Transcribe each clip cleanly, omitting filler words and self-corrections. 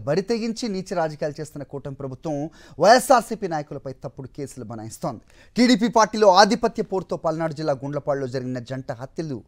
బరితెగించి నీచ రాజకీయాలు చేస్తున్న కూటమి ప్రభుత్వం వైఎస్ఆర్సీపీ నాయకులపై తప్పుడు కేసులు బనాయిస్తోంది. టీడీపీ పార్టీలో ఆధిపత్య పోరుతో పల్నాడు జిల్లా గుండ్లపాడులో జరిగిన జంట హత్యలు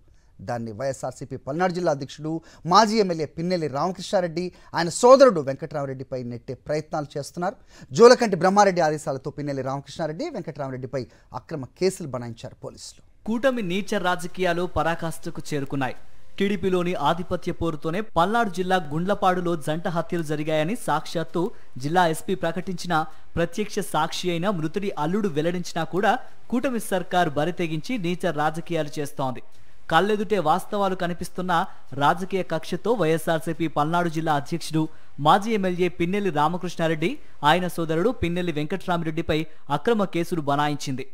దాన్ని వైఎస్ఆర్సీపీ పల్నాడు జిల్లా అధ్యక్షుడు మాజీ ఎమ్మెల్యే పిన్నెల్లి రామకృష్ణారెడ్డి ఆయన సోదరుడు వెంకటరామరెడ్డిపై నెట్టే ప్రయత్నాలు చేస్తున్నారు. జోలకంటి బ్రహ్మారెడ్డి ఆదేశాలతో పిన్నెల్లి రామకృష్ణారెడ్డి వెంకటరామరెడ్డిపై అక్రమ కేసులు బనాయించారు పోలీసులు. కూటమి నీచ రాజకీయాలు పరాకాష్ఠకు చేరుకున్నాయి. టీడీపీలోని ఆధిపత్య పోరుతోనే పల్నాడు జిల్లా గుండ్లపాడులో జంట హత్యలు జరిగాయని సాక్షాత్తు జిల్లా ఎస్పీ ప్రకటించిన ప్రత్యక్ష సాక్షి అయిన మృతుడి అల్లుడు వెల్లడించినా కూడా కూటమి సర్కారు బరితెగించి నీచ రాజకీయాలు చేస్తోంది. కళ్ళెదుటే వాస్తవాలు కనిపిస్తున్న రాజకీయ కక్షతో వైఎస్ఆర్సీపీ పల్నాడు జిల్లా అధ్యక్షుడు మాజీ ఎమ్మెల్యే పిన్నెల్లి రామకృష్ణారెడ్డి ఆయన సోదరుడు పిన్నెల్లి వెంకటరామరెడ్డిపై అక్రమ కేసులు బనాయించింది.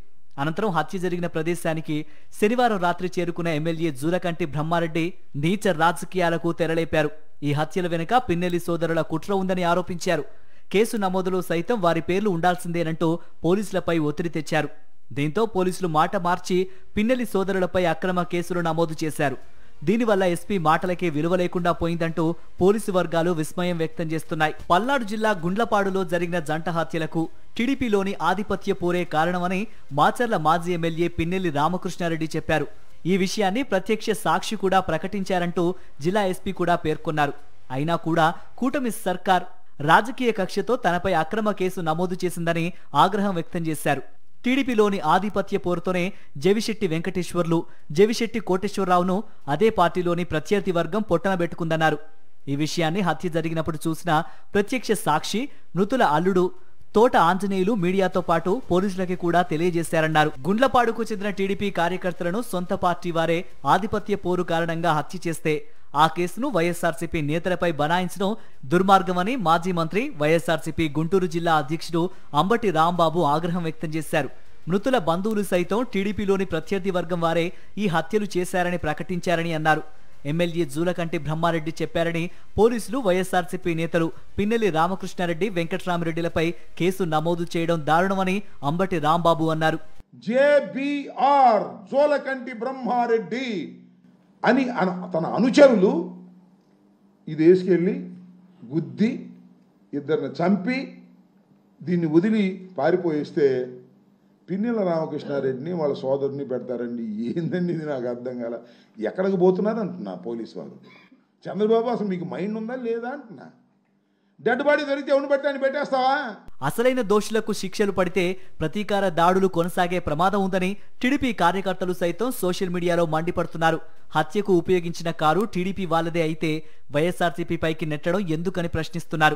అనంతరం హత్య జరిగిన ప్రదేశానికి శనివారం రాత్రి చేరుకున్న ఎమ్మెల్యే జూలకంటి బ్రహ్మారెడ్డి నీచ రాజకీయాలకు తెరలేపారు. ఈ హత్యల వెనుక పిన్నెల్లి సోదరుల కుట్ర ఉందని ఆరోపించారు. కేసు నమోదులో సైతం వారి పేర్లు ఉండాల్సిందేనంటూ పోలీసులపై ఒత్తిడి తెచ్చారు. దీంతో పోలీసులు మాట మార్చి పిన్నెల్లి సోదరులపై అక్రమ కేసులు నమోదు చేశారు. దీనివల్ల ఎస్పీ మాటలకే విలువ లేకుండా పోయిందంటూ పోలీసు వర్గాలు విస్మయం వ్యక్తం చేస్తున్నాయి. పల్నాడు జిల్లా గుండ్లపాడులో జరిగిన జంట హత్యలకు టీడీపీలోని ఆధిపత్య పోరే కారణమని మాచర్ల మాజీ ఎమ్మెల్యే పిన్నెల్లి రామకృష్ణారెడ్డి చెప్పారు. ఈ విషయాన్ని ప్రత్యక్ష సాక్షి కూడా ప్రకటించారంటూ జిల్లా ఎస్పీ కూడా పేర్కొన్నారు. అయినా కూడా కూటమి సర్కార్ రాజకీయ కక్షతో తనపై అక్రమ కేసు నమోదు చేసిందని ఆగ్రహం వ్యక్తం చేశారు. టీడీపీలోని ఆధిపత్య పోరుతోనే జవిశెట్టి వెంకటేశ్వర్లు, జవిశెట్టి కోటేశ్వరరావును అదే పార్టీలోని ప్రత్యర్థి వర్గం పొట్టనబెట్టుకుందన్నారు. ఈ విషయాన్ని హత్య జరిగినప్పుడు చూసిన ప్రత్యక్ష సాక్షి మృతుల అల్లుడు తోట ఆంజనేయులు మీడియాతో పాటు పోలీసులకి కూడా తెలియజేశారన్నారు. గుండ్లపాడుకు చెందిన టీడీపీ కార్యకర్తలను సొంత పార్టీ వారే ఆధిపత్య పోరు కారణంగా హత్య చేస్తే ఆ కేసును వైఎస్ఆర్సీపీ నేతలపై బనాయించడం దుర్మార్గమని మాజీ మంత్రి వైఎస్ఆర్సీపీ గుంటూరు జిల్లా అధ్యక్షుడు అంబటి రాంబాబు ఆగ్రహం వ్యక్తం చేశారు. మృతుల బంధువులు సైతం టీడీపీలోని ప్రత్యర్థి వర్గం వారే ఈ హత్యలు చేశారని ప్రకటించారని అన్నారు. ఎమ్మెల్యే జూలకంటి బ్రహ్మారెడ్డి చెప్పారని పోలీసులు వైఎస్ఆర్సీపీ నేతలు పిన్నెల్లి రామకృష్ణారెడ్డి వెంకటరామరెడ్డిలపై కేసు నమోదు చేయడం దారుణమని అంబటి రాంబాబు అన్నారు. జేబీఆర్ జూలకంటి బ్రహ్మారెడ్డి అని తన అనుచరులు ఇది వేసుకెళ్ళి గుద్ది ఇద్దరిని చంపి దీన్ని వదిలి పారిపోయిస్తే పిన్నెల రామకృష్ణారెడ్డిని వాళ్ళ సోదరుని పెడతారండి. ఏందండి ఇది నాకు అర్థం కాల. ఎక్కడికి పోతున్నారు అంటున్నా పోలీసు వారు. చంద్రబాబు అసలు మీకు మైండ్ ఉందా లేదా అంటున్నా. డెడ్ బాడీ దొరికితే ఎవరిని పెడితే అని పెట్టేస్తావా? అసలైన దోషులకు శిక్షలు పడితే ప్రతీకార దాడులు కొనసాగే ప్రమాదం ఉందని టీడీపీ కార్యకర్తలు సైతం సోషల్ మీడియాలో మండిపడుతున్నారు. హత్యకు ఉపయోగించిన కారు టీడీపీ వాళ్ళదే అయితే వైఎస్ఆర్సీపీ పైకి నెట్టడం ఎందుకని ప్రశ్నిస్తున్నారు.